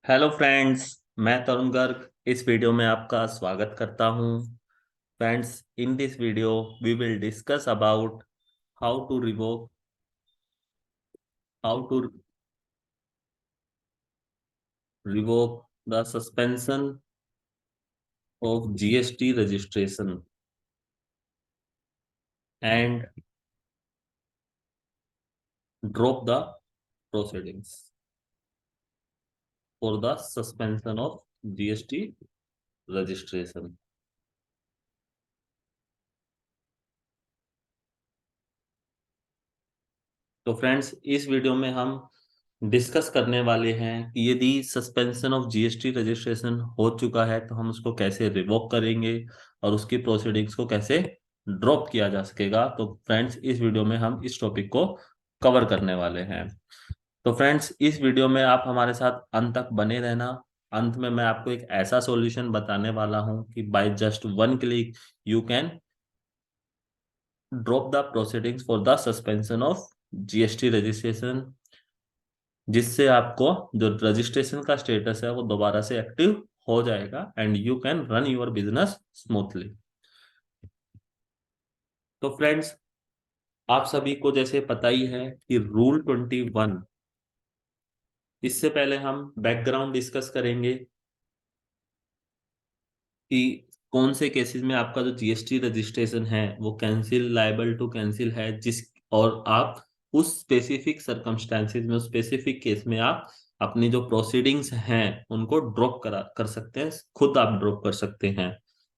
Hello friends. मैं तरुण गर्ग इस video में आपका स्वागत करता हूं। Friends, in this video we will discuss about how to revoke how to revoke the suspension of GST registration and drop the proceedings for the suspension of GST registration. तो friends, इस video में हम discuss करने वाले हैं कि यदि suspension of GST registration हो चुका है तो हम उसको कैसे रिवोक करेंगे और उसकी प्रोसीडिंग्स को कैसे ड्रॉप किया जा सकेगा। तो फ्रेंड्स, इस वीडियो में हम इस टॉपिक को कवर करने वाले हैं। तो फ्रेंड्स, इस वीडियो में आप हमारे साथ अंत तक बने रहना। अंत में मैं आपको एक ऐसा सॉल्यूशन बताने वाला हूं कि by just one click you can drop the proceedings for the suspension of GST registration, जिससे आपको जो रजिस्ट्रेशन का स्टेटस है वो दोबारा से एक्टिव हो जाएगा and you can run your business smoothly. तो फ्रेंड्स, आप सभी को जैसे पता ही है कि रूल 21, इससे पहले हम बैकग्राउंड डिस्कस करेंगे कि कौन से केसेस में आपका जो जीएसटी रजिस्ट्रेशन है वो कैंसिल लायबल टू कैंसिल है, जिस और आप उस स्पेसिफिक सर्कमस्टेंसेज में उस स्पेसिफिक केस में आप अपनी जो प्रोसीडिंग्स हैं उनको ड्रॉप करा कर सकते हैं। खुद आप ड्रॉप कर सकते हैं,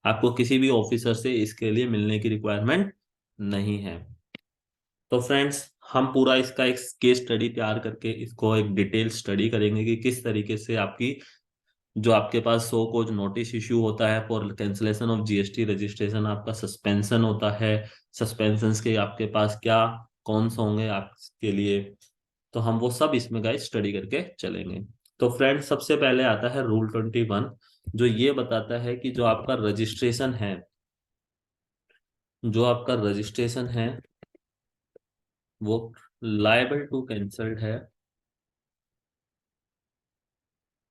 आपको किसी भी ऑफिसर से इसके लिए मिलने की रिक्वायरमेंट नहीं है। तो फ्रेंड्स, हम पूरा इसका एक केस स्टडी तैयार करके इसको एक डिटेल स्टडी करेंगे कि किस तरीके से आपकी जो आपके पास सो कोज नोटिस इश्यू होता है for cancellation of GST registration, आपका सस्पेंशन होता है। सस्पेंशन के आपके पास क्या कौन से होंगे आपके लिए, तो हम वो सब इसमें गाइस स्टडी करके चलेंगे। तो फ्रेंड्स, सबसे पहले आता है रूल 21, जो ये बताता है कि जो आपका रजिस्ट्रेशन है वो लायबल टू कैंसल्ड है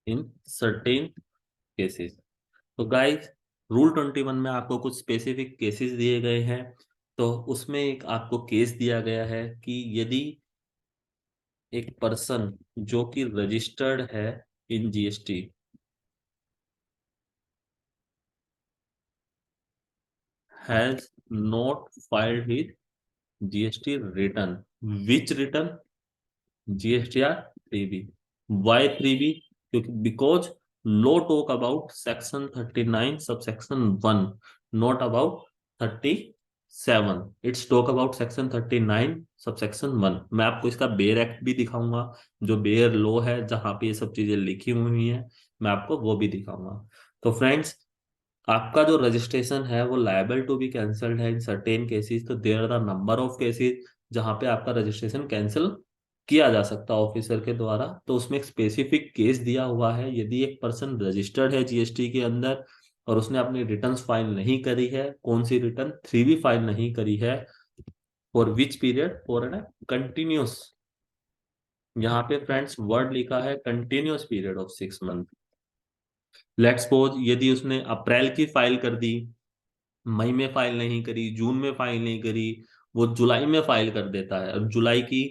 इन सर्टेन केसेस। तो गाइस, रूल 21 में आपको कुछ स्पेसिफिक केसेस दिए गए हैं। तो उसमें एक आपको केस दिया गया है कि यदि एक पर्सन जो कि रजिस्टर्ड है in GST has not filed his GST return. Which return? GSTR 3B। Why 3B? क्योंकि because law talk about section 39 subsection 1, not about 37। It's talk about section 39 subsection 1। मैं आपको इसका बेयर एक्ट भी दिखाऊंगा, जो बेयर लॉ है जहां पे ये सब चीजें लिखी हुई हैं, मैं आपको वो भी दिखाऊंगा। तो फ्रेंड्स, आपका जो रजिस्ट्रेशन है वो लायबल टू बी कैंसल्ड है इन सर्टेन केसेस। तो there are the number of cases जहां पे आपका रजिस्ट्रेशन कैंसिल किया जा सकता है ऑफिसर के द्वारा। तो उसमें एक स्पेसिफिक केस दिया हुआ है, यदि एक पर्सन रजिस्टर्ड है जीएसटी के अंदर और उसने अपनी रिटर्न्स फाइल नहीं करी है, कौन सी रिटर्न? 3B फाइल नहीं करी है। For which period? For an continuous, यहाँ पे फ्रेंड्स वर्ड लिखा है continuous period of 6 month. Let's suppose यदि उसने अप्रैल की फाइल कर दी, मई में फाइल नहीं करी, जून में फाइल नहीं करी, वो जुलाई में फाइल कर देता है। और जुलाई की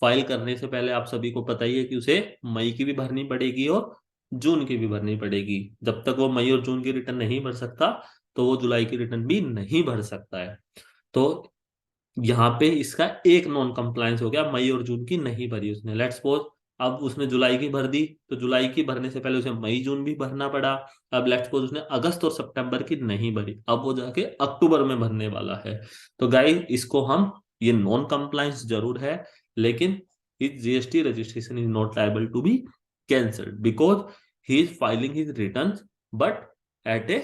फाइल करने से पहले आप सभी को पता ही है कि उसे मई की भी भरनी पड़ेगी और जून की भी भरनी पड़ेगी। जब तक वो मई और जून की रिटर्न नहीं भर सकता तो वो जुलाई की रिटर्न भी नहीं भर सकता है। तो यहाँ पे इसका एक नॉन कंप्लायंस हो गया, मई और जून की नहीं भरी उसने। लेट्स सपोज अब उसने जुलाई की भर दी, तो जुलाई की भरने से पहले उसे मई जून भी भरना पड़ा। अब लेट्स सपोज उसने अगस्त और सितंबर की नहीं भरी, अब वो जाके अक्टूबर में भरने वाला है। तो गाइस, इसको हम ये नॉन कंप्लायंस जरूर है, लेकिन his GST registration is not liable to be cancelled because he is filing his return but at a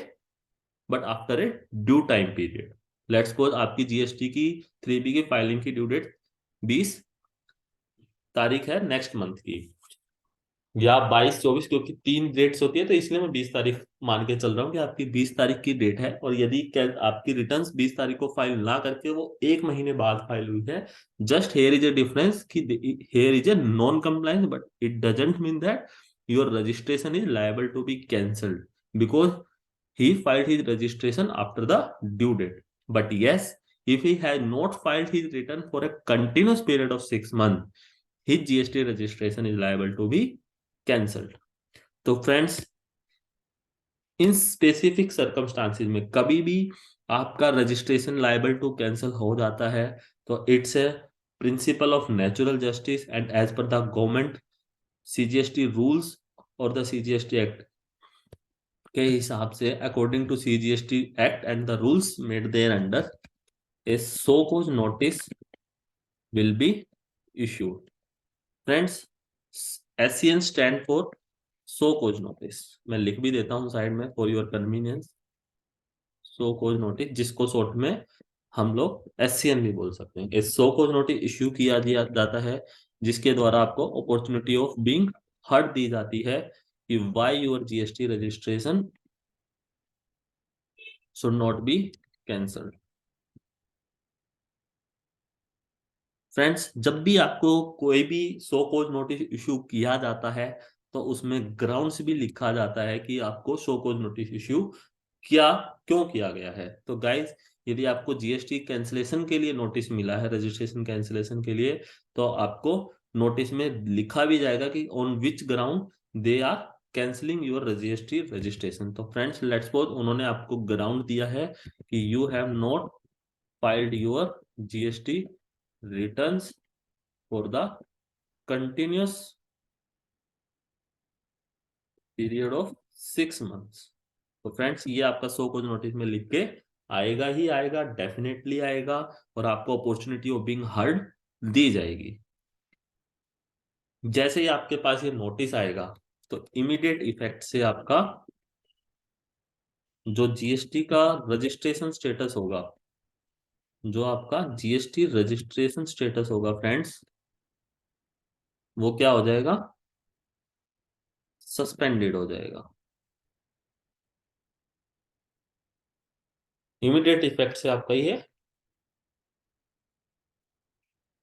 but after a due time period. Let's suppose आपकी जीएसटी की 3B की filing की due date 20 तारीख है next month की, या 22 24, क्योंकि 3 dates होती है तो इसलिए मैं 20 तारीख मान के चल रहा हूँ कि आपकी 20 तारीख की डेट है। और यदि आपकी रिटर्न्स 20 तारीख को फाइल ना करके वो एक महीने बाद फाइल हुई है, just here is a difference कि here is a non compliance, but it doesn't mean that your registration is liable to be cancelled because he filed his registration after the due date. But yes, if he has not filed his return for a continuous period of 6 months, his GST registration is liable to be cancelled. तो friends, in specific circumstances में कभी भी आपका registration liable to cancel हो जाता है, तो it's a principle of natural justice and as per the government CGST rules और द सीजीएसटी एक्ट के हिसाब से, according to CGST act and the rules made thereunder, a show cause notice will be issued. Friends, SCN stand for show cause notice. मैं लिख भी देता हूं side में for your convenience. Show cause notice, जिसको short में हम लोग SCN भी बोल सकते हैं. इस सो कॉज नोटिस इश्यू किया दिया जाता है जिसके द्वारा आपको अपॉर्चुनिटी ऑफ बीइंग हर्ड दी जाती है कि why your GST registration should not be cancelled. Friends, जब भी आपको कोई भी सो कॉज नोटिस इशू किया जाता है तो उसमें ग्राउंड्स भी लिखा जाता है कि आपको सो कॉज नोटिस इशू क्या क्यों किया गया है. तो गाइज, यदि आपको जीएसटी कैंसिलेशन के लिए नोटिस मिला है, रजिस्ट्रेशन कैंसिलेशन के लिए, तो आपको नोटिस में लिखा भी जाएगा कि on which ground they are cancelling your GST registration. तो फ्रेंड्स, लेट्स सपोज उन्होंने आपको ग्राउंड दिया है कि you have not filed your GST returns for the continuous period of 6 months. तो फ्रेंड्स, ये आपका सो कॉज नोटिस में लिख के आएगा ही आएगा, डेफिनेटली आएगा, और आपको अपॉर्चुनिटी ऑफ बीइंग हर्ड दी जाएगी. जैसे ही आपके पास ये नोटिस आएगा तो इमीडिएट इफेक्ट से आपका जो जीएसटी का रजिस्ट्रेशन स्टेटस होगा, जो आपका जीएसटी रजिस्ट्रेशन स्टेटस होगा फ्रेंड्स, वो क्या हो जाएगा? सस्पेंडेड हो जाएगा. इमीडिएट इफेक्ट से आपका ये,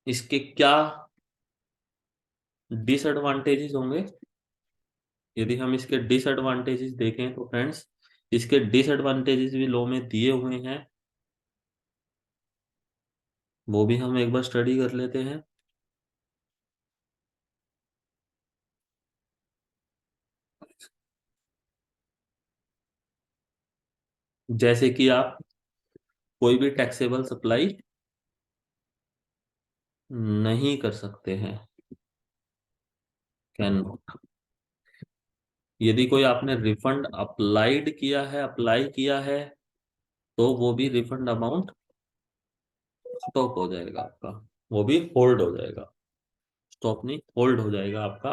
इसके क्या डिसएडवांटेजेस होंगे? यदि हम इसके डिसएडवांटेजेस देखें तो फ्रेंड्स, इसके डिसएडवांटेजेस भी लॉ में दिए हुए हैं, वो भी हम एक बार स्टडी कर लेते हैं. जैसे कि आप कोई भी टैक्सेबल सप्लाई नहीं कर सकते हैं, कैन नॉट. यदि कोई आपने रिफंड अप्लाई किया है तो वो भी रिफंड अमाउंट स्टॉप हो जाएगा आपका, वो भी होल्ड हो जाएगा. स्टॉप नहीं, होल्ड हो जाएगा आपका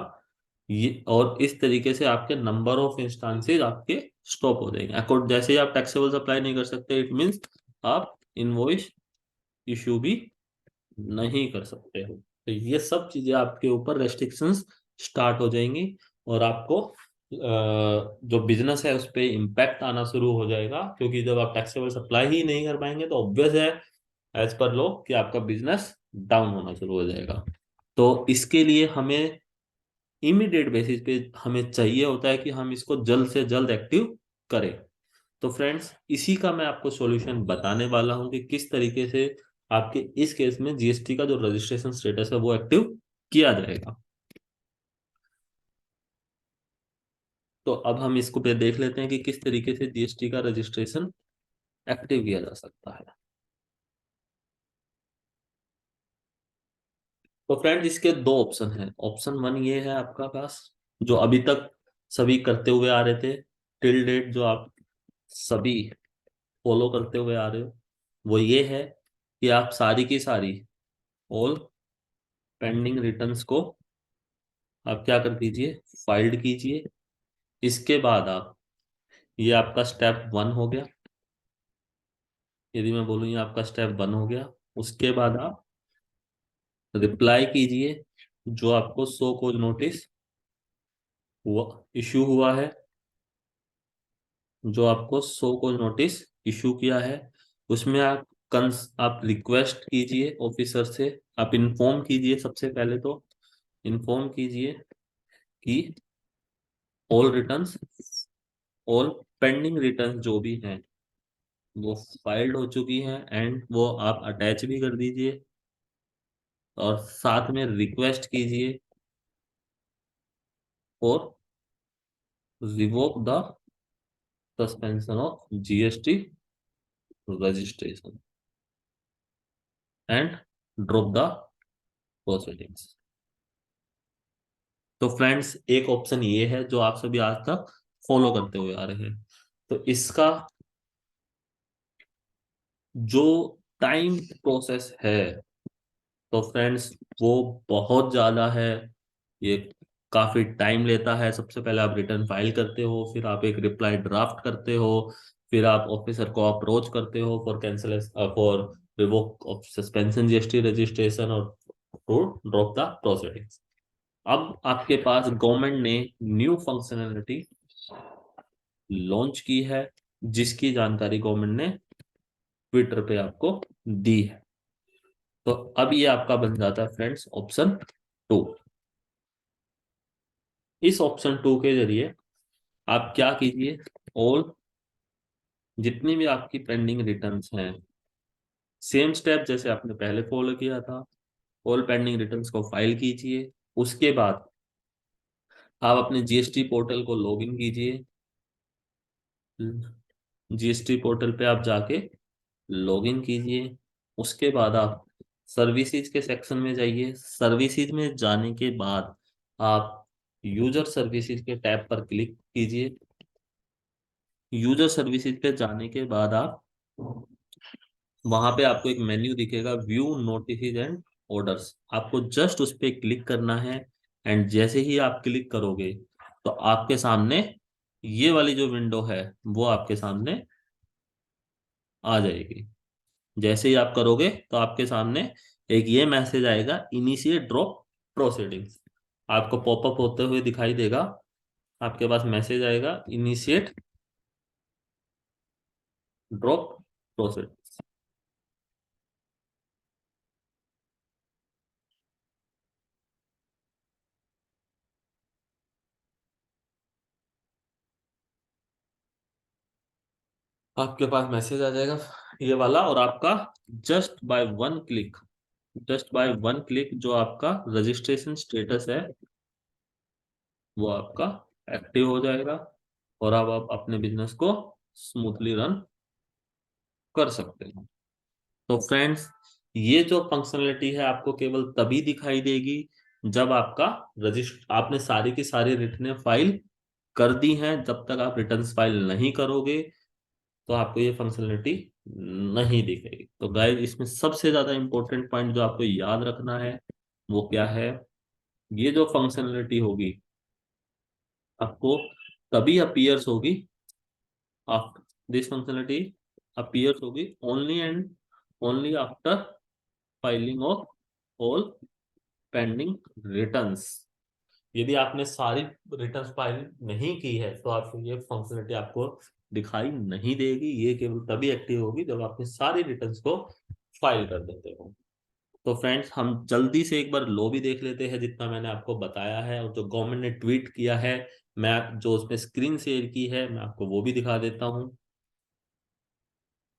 ये. और इस तरीके से आपके नंबर ऑफ इंस्टांसेस आपके स्टॉप हो जाएंगे. अकॉर्ड जैसे ही आप टैक्सेबल सप्लाई नहीं कर सकते, इट मींस आप इनवॉइस इशू भी नहीं कर सकते हो. तो ये सब चीजें आपके ऊपर रेस्ट्रिक्शंस स्टार्ट हो जाएंगी, और आपको जो बिजनेस है उस पर इम्पैक्ट आना शुरू हो जाएगा. क्योंकि जब आप टैक्सेबल सप्लाई ही नहीं कर पाएंगे तो ऑब्वियस है, एज पर लॉ, कि आपका बिजनेस डाउन होना शुरू हो जाएगा. तो इसके लिए हमें इमीडिएट बेसिस पे हमें चाहिए होता है कि हम इसको जल्द से जल्द एक्टिव करें. तो फ्रेंड्स, इसी का मैं आपको सॉल्यूशन बताने वाला हूं कि किस तरीके से आपके इस केस में जीएसटी का जो रजिस्ट्रेशन स्टेटस है वो एक्टिव किया जाएगा. तो अब हम इसको पे देख लेते हैं कि किस तरीके से जीएसटी का रजिस्ट्रेशन एक्टिव किया जा सकता है. तो फ्रेंड्स, इसके दो ऑप्शन हैं. ऑप्शन वन ये है आपका पास, जो अभी तक सभी करते हुए आ रहे थे टिल डेट, जो आप सभी फॉलो करते हुए आ रहे हो, वो ये है कि आप सारी की सारी ऑल पेंडिंग रिटर्न्स को आप क्या कर दीजिए, फाइल्ड कीजिए. इसके बाद आप, ये आपका स्टेप वन हो गया. यदि मैं बोलूँ ये आपका स्टेप वन हो गया, उसके बाद आप रिप्लाई कीजिए जो आपको सो कॉज नोटिस हुआ, इशू हुआ है, जो आपको सो कॉज नोटिस इशू किया है. उसमें आप रिक्वेस्ट कीजिए ऑफिसर से, आप इन्फॉर्म कीजिए. सबसे पहले तो इन्फॉर्म कीजिए कि all returns, all pending returns जो भी हैं वो फाइल्ड हो चुकी हैं, एंड वो आप अटैच भी कर दीजिए और साथ में रिक्वेस्ट कीजिए और revoke the suspension of GST registration and drop the proceedings. तो फ्रेंड्स एक ऑप्शन ये है जो आप सभी आज तक फॉलो करते हुए आ रहे हैं। तो इसका जो टाइम प्रोसेस है, तो फ्रेंड्स वो बहुत ज्यादा है। ये काफी टाइम लेता है। सबसे पहले आप रिटर्न फाइल करते हो, फिर आप एक रिप्लाई ड्राफ्ट करते हो, फिर आप ऑफिसर को अप्रोच करते हो for cancellation, for revoke of suspension GST registration और टू ड्रॉप द प्रोसीडिंग्स। अब आपके पास गवर्नमेंट ने न्यू फंक्शनैलिटी लॉन्च की है, जिसकी जानकारी गवर्नमेंट ने ट्विटर पे आपको दी है। तो अब ये आपका बन जाता है फ्रेंड्स ऑप्शन 2। इस ऑप्शन 2 के जरिए आप क्या कीजिए, और जितनी भी आपकी पेंडिंग रिटर्न्स हैं, सेम स्टेप जैसे आपने पहले फॉलो किया था, ऑल पेंडिंग रिटर्न्स को फाइल कीजिए। उसके बाद आप अपने जीएसटी पोर्टल को लॉगिन कीजिए। जीएसटी पोर्टल पे आप जाके लॉगिन कीजिए। उसके बाद आप सर्विसेज के सेक्शन में जाइए। सर्विसेज में जाने के बाद आप यूजर सर्विसेज के टैब पर क्लिक कीजिए। यूजर सर्विसेज पे जाने के बाद आप वहां पे आपको एक मेन्यू दिखेगा, व्यू नोटिस एंड ऑर्डर्स। आपको जस्ट उस पे क्लिक करना है, एंड जैसे ही आप क्लिक करोगे तो आपके सामने ये वाली जो विंडो है वो आपके सामने आ जाएगी। जैसे ही आप करोगे तो आपके सामने एक ये मैसेज आएगा, इनिशिएट ड्रॉप प्रोसीडिंग्स। आपको पॉपअप होते हुए दिखाई देगा। आपके पास मैसेज आएगा, इनिशिएट ड्रॉप प्रोसीडिंग्स। आपके पास मैसेज आ जाएगा ये वाला, और आपका just by one click, just by one click जो आपका रजिस्ट्रेशन स्टेटस है वो आपका एक्टिव हो जाएगा, और अब आप अपने बिजनेस को स्मूथली रन कर सकते हैं। तो फ्रेंड्स ये जो फंक्शनलिटी है आपको केवल तभी दिखाई देगी जब आपका रजिस्टर, आपने सारी की सारी रिटर्न फाइल कर दी हैं। जब तक आप रिटर्न फाइल नहीं करोगे तो आपको ये फंक्शनलिटी नहीं दिखेगी। तो गाइस इसमें सबसे ज्यादा इंपॉर्टेंट पॉइंट जो आपको याद रखना है वो क्या है, ये जो फंक्शनलिटी होगी आपको तभी अपीयर्स होगी, आफ्टर दिस फंक्शनलिटी अपीयर्स होगी only and only after filing of all pending returns. यदि आपने सारी रिटर्न फाइल नहीं की है तो आपको ये फंक्शनलिटी आपको दिखाई नहीं देगी। ये केवल तभी एक्टिव होगी जब आपने सारी रिटर्न्स को फाइल कर देते हो। तो फ्रेंड्स हम जल्दी से एक बार लो भी देख लेते हैं जितना मैंने आपको बताया है, और जो गवर्नमेंट ने ट्वीट किया है, मैं जो उसमें स्क्रीन शेयर की है मैं आपको वो भी दिखा देता हूँ।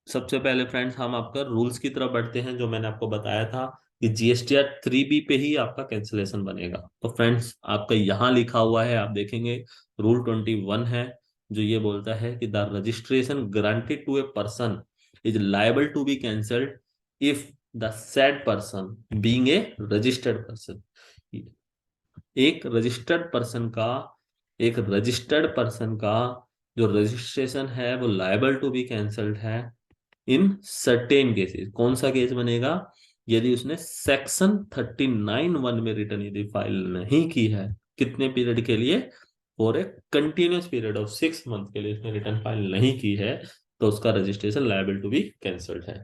सबसे पहले फ्रेंड्स हम आपका रूल्स की तरफ बढ़ते हैं। जो मैंने आपको बताया था कि जीएसटीआर 3B पे ही आपका कैंसिलेशन बनेगा। तो फ्रेंड्स आपका यहाँ लिखा हुआ है, आप देखेंगे रूल 21 है, जो ये बोलता है कि the registration granted to a person is liable to be cancelled if the said person being a registered person. एक रजिस्टर्ड पर्सन का, एक रजिस्टर्ड पर्सन का जो रजिस्ट्रेशन है वो लायबल टू बी कैंसल्ड है इन सर्टेन केसेस। कौन सा केस बनेगा, यदि उसने सेक्शन 39(1) में रिटर्न यदि फाइल नहीं की है, कितने पीरियड के लिए, for a continuous period of 6 month के लिए उसने रिटर्न फाइल नहीं की है, तो उसका registration liable to be cancelled है।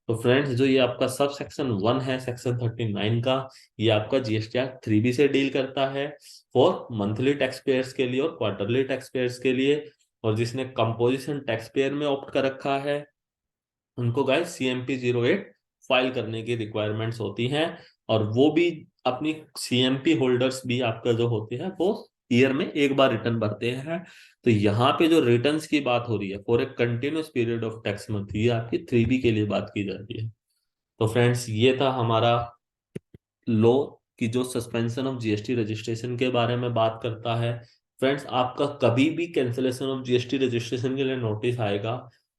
तो फ्रेंड्स जो ये आपका सब सेक्शन 1 है सेक्शन 39 का, ये आपका जीएसटी एक्ट 3B से डील करता है फॉर मंथली टैक्स पेयर्स के लिए और क्वार्टरली टैक्स पेयर्स के लिए। और जिसने कंपोजिशन टैक्स पेयर में ऑप्ट कर रखा है उनको गाइस CMP 08 फाइल करने की रिक्वायरमेंट्स होती हैं। और वो भी अपनी CMP होल्डर्स भी आपका जो होते हैं वो ईयर में एक बार रिटर्न भरते हैं। तो यहाँ पे जो रिटर्न्स की बात हो रही है for a continuous period of tax month, ये आपकी 3B के लिए बात की जा रही है। तो फ्रेंड्स ये था हमारा लॉ की जो सस्पेंशन ऑफ जीएसटी रजिस्ट्रेशन के बारे में बात करता है। फ्रेंड्स आपका कभी भी कैंसिलेशन ऑफ जीएसटी रजिस्ट्रेशन के लिए नोटिस आएगा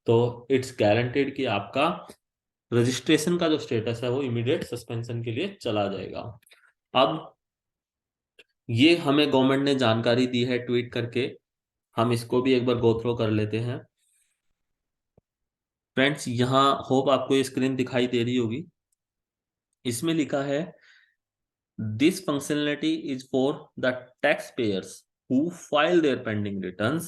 तो इट्स गारंटेड कि आपका रजिस्ट्रेशन का जो स्टेटस है वो इमीडिएट सस्पेंशन के लिए चला जाएगा। अब ये हमें गवर्नमेंट ने जानकारी दी है ट्वीट करके, हम इसको भी एक बार गो थ्रू कर लेते हैं। फ्रेंड्स यहाँ होप आपको ये स्क्रीन दिखाई दे रही होगी, इसमें लिखा है this functionality is for the taxpayers who file their pending returns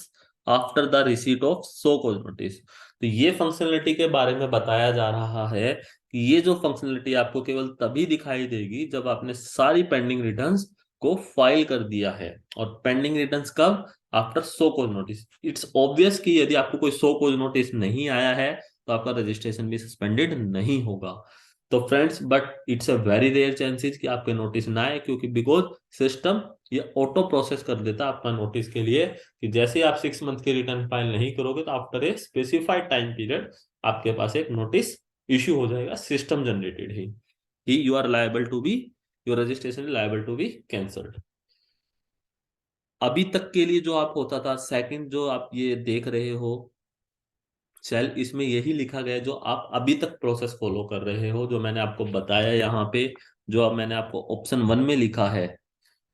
after the receipt of so cause notice। तो ये फंक्शनलिटी के बारे में बताया जा रहा है कि ये जो फंक्शनलिटी आपको केवल तभी दिखाई देगी जब आपने सारी पेंडिंग रिटर्न्स को फाइल कर दिया है। और पेंडिंग रिटर्न्स कब? After so cause notice. It's obvious कि यदि आपको कोई सो कॉज नोटिस नहीं आया है तो आपका रजिस्ट्रेशन भी सस्पेंडेड नहीं होगा। तो friends but it's a very rare chances कि आपके नोटिस ना आए, क्योंकि बिकॉज सिस्टम ये ऑटो प्रोसेस कर देता है आपका नोटिस के लिए कि जैसे ही आप 6 मंथ की रिटर्न फाइल नहीं करोगे तो after a specified time period आपके पास एक नोटिस इश्यू हो जाएगा, सिस्टम जनरेटेड ही कि you are liable to be, your registration is liable to be cancelled. अभी तक के लिए जो आप होता था, सेकंड जो आप ये देख रहे हो सेल, इसमें यही लिखा गया है जो आप अभी तक प्रोसेस फॉलो कर रहे हो, जो मैंने आपको बताया यहाँ पे, जो अब मैंने आपको ऑप्शन 1 में लिखा है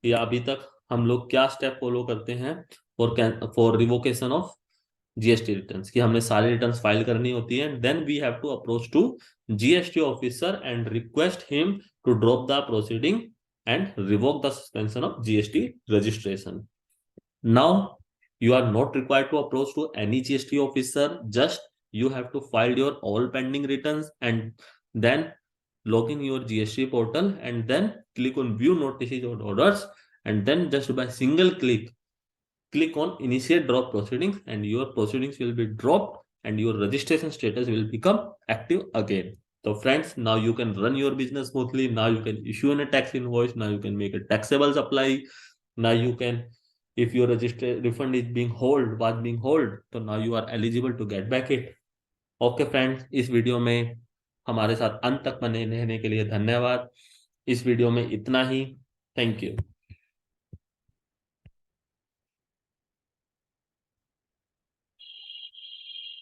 कि अभी तक हम लोग क्या स्टेप फॉलो करते हैं for revocation of GST returns, कि हमने सारी रिटर्न्स फाइल करनी होती है। Then we have to approach to GST officer and request him to drop the proceeding and revoke the suspension of GST registration. Now, you are not required to approach to any GST officer. Just you have to file your all pending returns and then log in your GST portal and then click on view notices or orders, and then just by single click on initiate drop proceedings, and your proceedings will be dropped and your registration status will become active again. So friends, now you can run your business smoothly. Now you can issue a tax invoice. Now you can make a taxable supply. Now you can, if your register refund is being hold was being hold, तो now you are eligible to get back it। Okay friends, इस video में हमारे साथ अंत तक बने रहने के लिए धन्यवाद। इस वीडियो में इतना ही। Thank you.